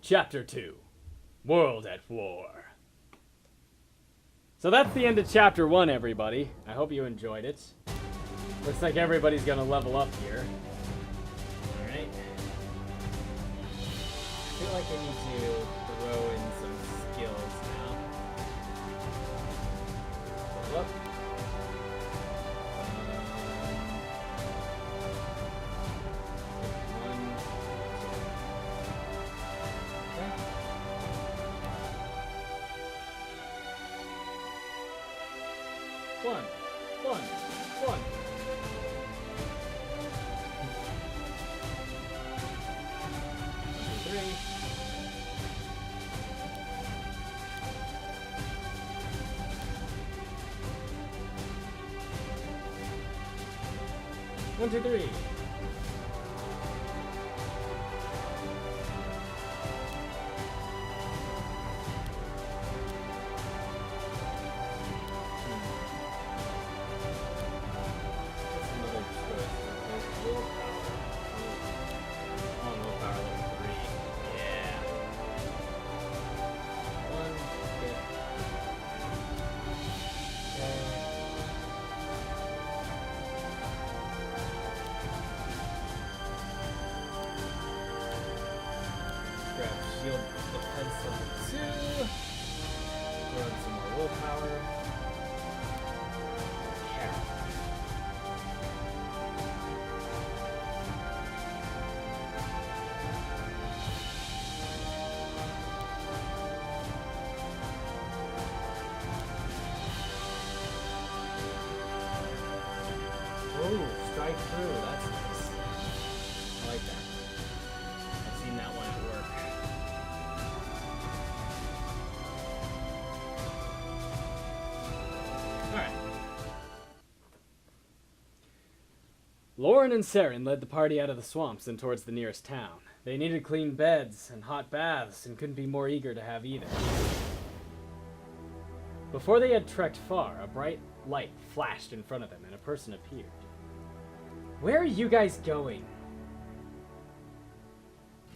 Chapter 2. World at War. So that's the end of Chapter 1, everybody. I hope you enjoyed it. Looks like everybody's gonna level up here. Alright. I feel like I need to throw in some skills now. Level up. One. 3. 1, 2, 3. Shield defense level 2. Run some more willpower. Yeah. Oh, strike through. That's nice. I like that. I've seen that one at work. Loren and Saren led the party out of the swamps and towards the nearest town. They needed clean beds and hot baths and couldn't be more eager to have either. Before they had trekked far, a bright light flashed in front of them and a person appeared. Where are you guys going?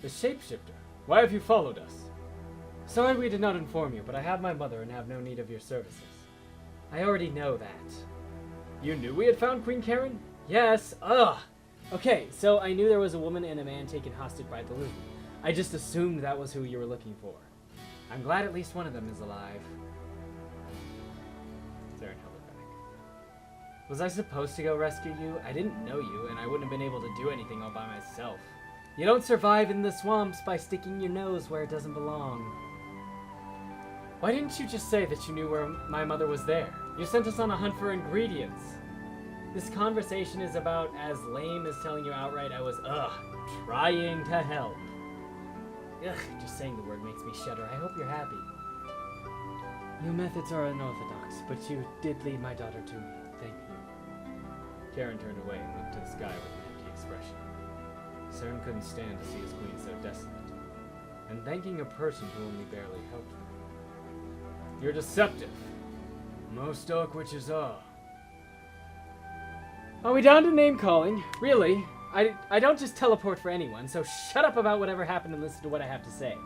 The shapeshifter. Why have you followed us? Sorry we did not inform you, but I have my mother and have no need of your services. I already know that. You knew we had found Queen Karen? Yes. Ugh. Okay, so I knew there was a woman and a man taken hostage by the Loon. I just assumed that was who you were looking for. I'm glad at least one of them is alive. Saren held it back. Was I supposed to go rescue you? I didn't know you, and I wouldn't have been able to do anything all by myself. You don't survive in the swamps by sticking your nose where it doesn't belong. Why didn't you just say that you knew where my mother was there? You sent us on a hunt for ingredients. This conversation is about as lame as telling you outright I was, trying to help. Ugh, just saying the word makes me shudder. I hope you're happy. Your methods are unorthodox, but you did lead my daughter to me. Thank you. Karen turned away and looked to the sky with an empty expression. Saren couldn't stand to see his queen so desolate, and thanking a person who only barely helped her. You're deceptive. Most dark witches are. Are we down to name-calling? Really? I don't just teleport for anyone, so shut up about whatever happened and listen to what I have to say.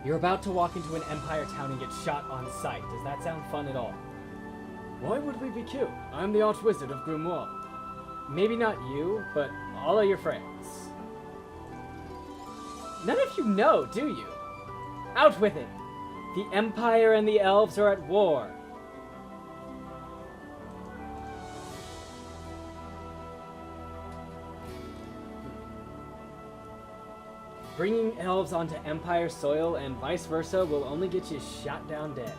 You're about to walk into an Empire town and get shot on sight. Does that sound fun at all? Why would we be killed? I'm the Archwizard of Grimoire. Maybe not you, but all of your friends. None of you know, do you? Out with it! The Empire and the Elves are at war. Bringing elves onto Empire soil and vice versa will only get you shot down dead.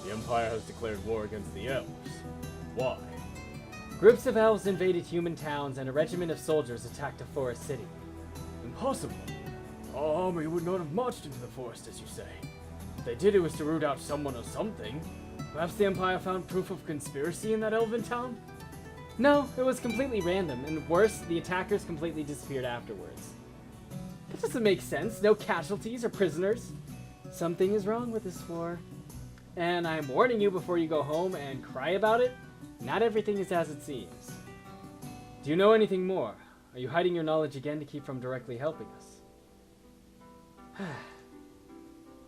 The Empire has declared war against the elves. Why? Groups of elves invaded human towns and a regiment of soldiers attacked a forest city. Impossible. Our army would not have marched into the forest, as you say. If they did, it was to root out someone or something. Perhaps the Empire found proof of conspiracy in that elven town? No, it was completely random, and worse, the attackers completely disappeared afterwards. That doesn't make sense. No casualties or prisoners. Something is wrong with this war. And I'm warning you before you go home and cry about it, not everything is as it seems. Do you know anything more? Are you hiding your knowledge again to keep from directly helping us?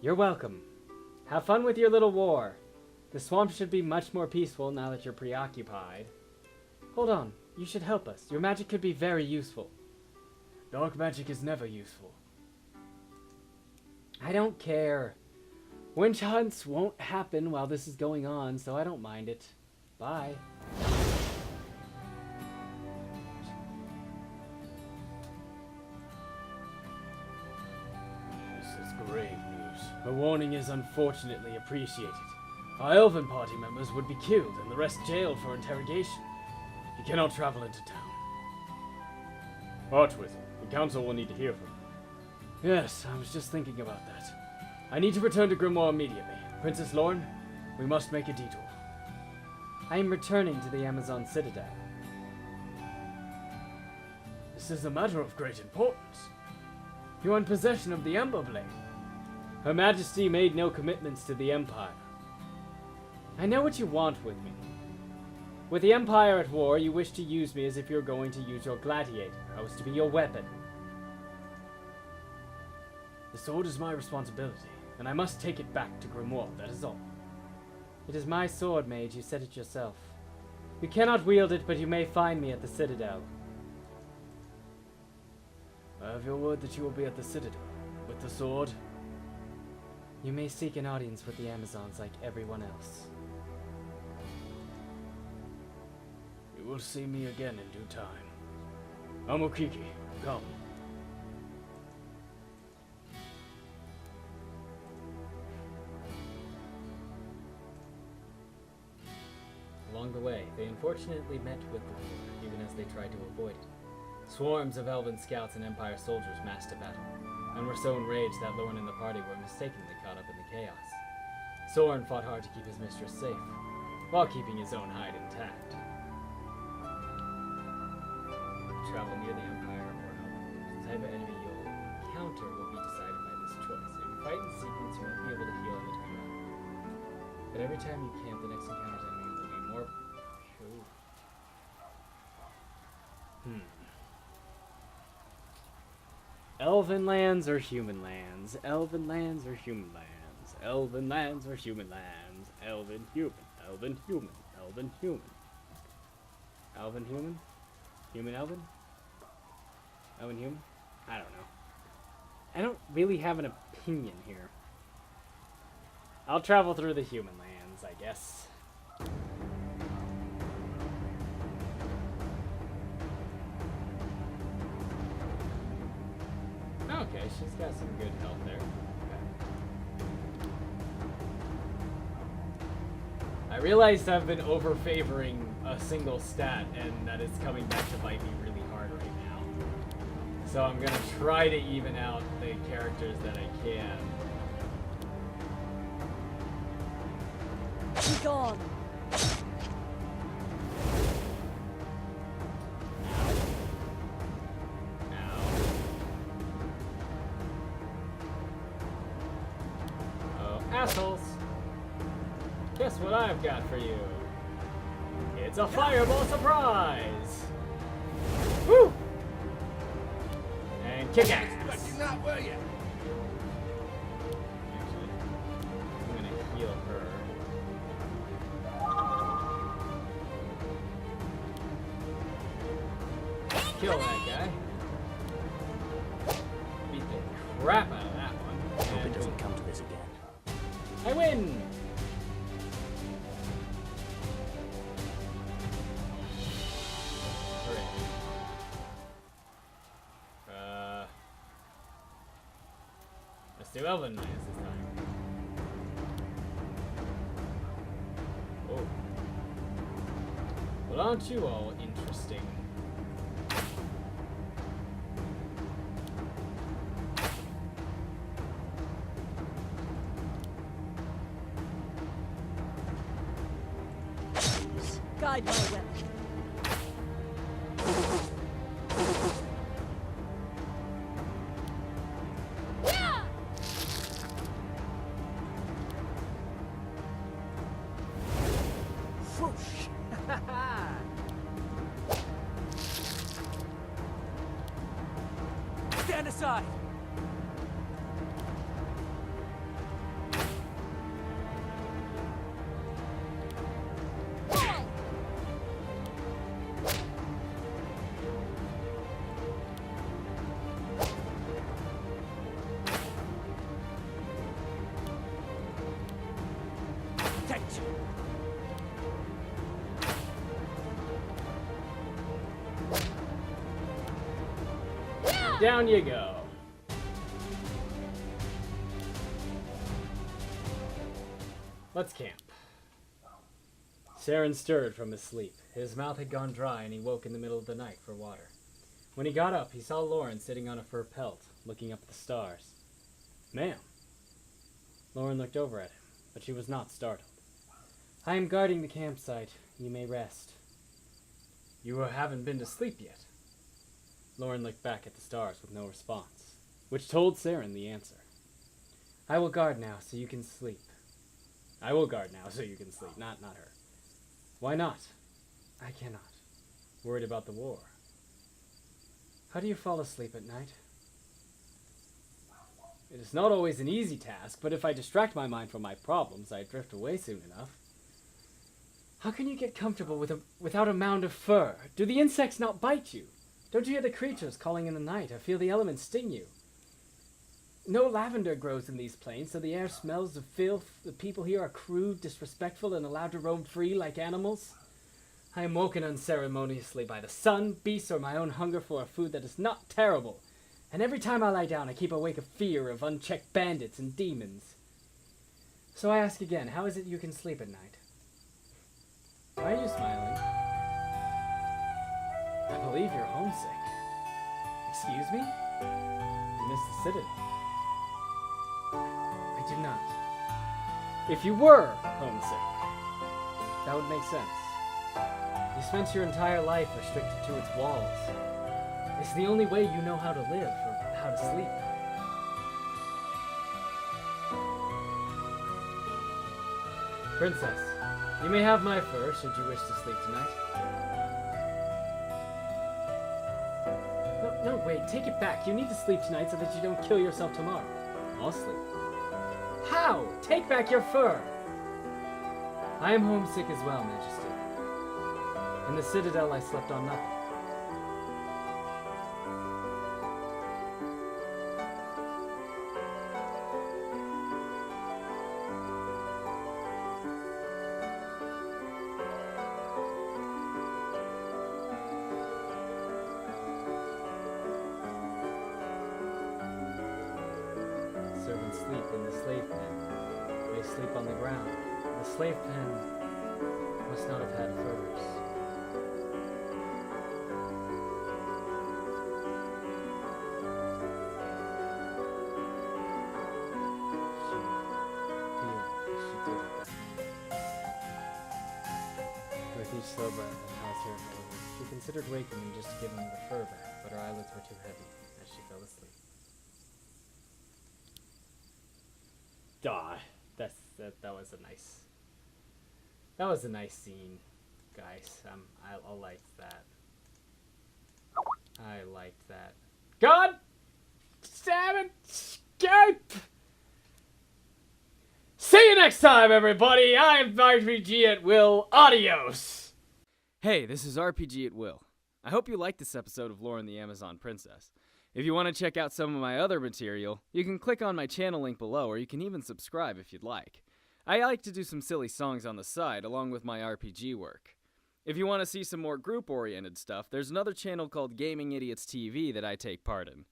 You're welcome. Have fun with your little war. The swamp should be much more peaceful now that you're preoccupied. Hold on, you should help us. Your magic could be very useful. Dark magic is never useful. I don't care. Witch hunts won't happen while this is going on, so I don't mind it. Bye. This is grave news. The warning is unfortunately appreciated. Our elven party members would be killed and the rest jailed for interrogation. You cannot travel into town. Archwith, the council will need to hear from you. Yes, I was just thinking about that. I need to return to Grimoire immediately. Princess Loren, we must make a detour. I am returning to the Amazon Citadel. This is a matter of great importance. You are in possession of the Ember Blade. Her Majesty made no commitments to the Empire. I know what you want with me. With the Empire at war, you wish to use me as if you're going to use your gladiator. I was to be your weapon. The sword is my responsibility, and I must take it back to Grimoire, that is all. It is my sword, mage, you said it yourself. You cannot wield it, but you may find me at the Citadel. I have your word that you will be at the Citadel, with the sword. You may seek an audience with the Amazons like everyone else. You will see me again in due time. Amokiki, come. Along the way, they unfortunately met with the war, even as they tried to avoid it. Swarms of elven scouts and Empire soldiers massed to battle, and were so enraged that Loren and the party were mistakenly caught up in the chaos. Soren fought hard to keep his mistress safe, while keeping his own hide intact. Travel near the Empire or not. The type of enemy you'll encounter will be decided by this choice. If you fight in sequence, you won't be able to heal in between rounds. But every time you camp, the next encounter's enemy will be more... Ooh. Elven lands or human lands? Elven lands or human lands? Elven lands or human lands? Elven human. Elven human. Elven human. Elven human? Human elven? Elven human? I don't know. I don't really have an opinion here. I'll travel through the human lands, I guess. Okay, she's got some good health there. Okay. I realized I've been over-favoring a single stat, and that it's coming back to bite me really hard right now. So I'm gonna try to even out the characters that I can. Be gone! Assholes! Guess what I've got for you? It's a fireball surprise! Woo! And kick ass! Expecting that, were you? Actually, I'm gonna heal her. Kill that guy. Beat the crap out of that one. Hope it doesn't come to this again. I win! Hooray. Let's do Elven Knights this time. Oh. Well, aren't you all interesting? Guide my weapon. Whoosh! Stand aside! down you go. Let's camp. Saren stirred from his sleep. His mouth had gone dry, and he woke in the middle of the night for water. When he got up, he saw Loren sitting on a fur pelt, looking up at the stars. "Ma'am." Loren looked over at him, but she was not startled. "I am guarding the campsite. You may rest." "You haven't been to sleep yet." Loren looked back at the stars with no response, which told Saren the answer. "I will guard now, so you can sleep." "I will guard now, so you can sleep." Not her. "Why not?" "I cannot." "Worried about the war." "How do you fall asleep at night?" "It is not always an easy task, but if I distract my mind from my problems, I drift away soon enough." "How can you get comfortable without a mound of fur? Do the insects not bite you? Don't you hear the creatures calling in the night, or feel the elements sting you? No lavender grows in these plains, so the air smells of filth. The people here are crude, disrespectful, and allowed to roam free like animals. I am woken unceremoniously by the sun, beasts, or my own hunger for a food that is not terrible. And every time I lie down, I keep awake a fear of unchecked bandits and demons. So I ask again, how is it you can sleep at night?" "Why are you smiling?" "I believe you're homesick." "Excuse me?" "You missed the citadel." "I did not." "If you were homesick, that would make sense. You spent your entire life restricted to its walls. It's the only way you know how to live, or how to sleep." "Princess, you may have my fur should you wish to sleep tonight." No, wait, take it back. You need to sleep tonight so that you don't kill yourself tomorrow." "I'll sleep." "How? Take back your fur!" "I am homesick as well, Majesty. In the citadel, I slept on nothing." Servants sleep in the slave pen. They sleep on the ground. The slave pen must not have had furs. With each slow breath and Hal's hair fell over, she considered waking and just giving the fur back, but her eyelids were too heavy as she fell asleep. That was a nice scene, guys. I liked that. I liked that. God damn it! Skype! See you next time, everybody! I'm RPGatWill. Adios! Hey, this is RPGatWill. I hope you liked this episode of Loren the Amazon Princess. If you want to check out some of my other material, you can click on my channel link below, or you can even subscribe if you'd like. I like to do some silly songs on the side, along with my RPG work. If you want to see some more group-oriented stuff, there's another channel called Gaming Idiots TV that I take part in.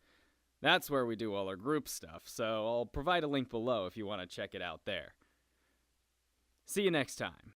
That's where we do all our group stuff, so I'll provide a link below if you want to check it out there. See you next time.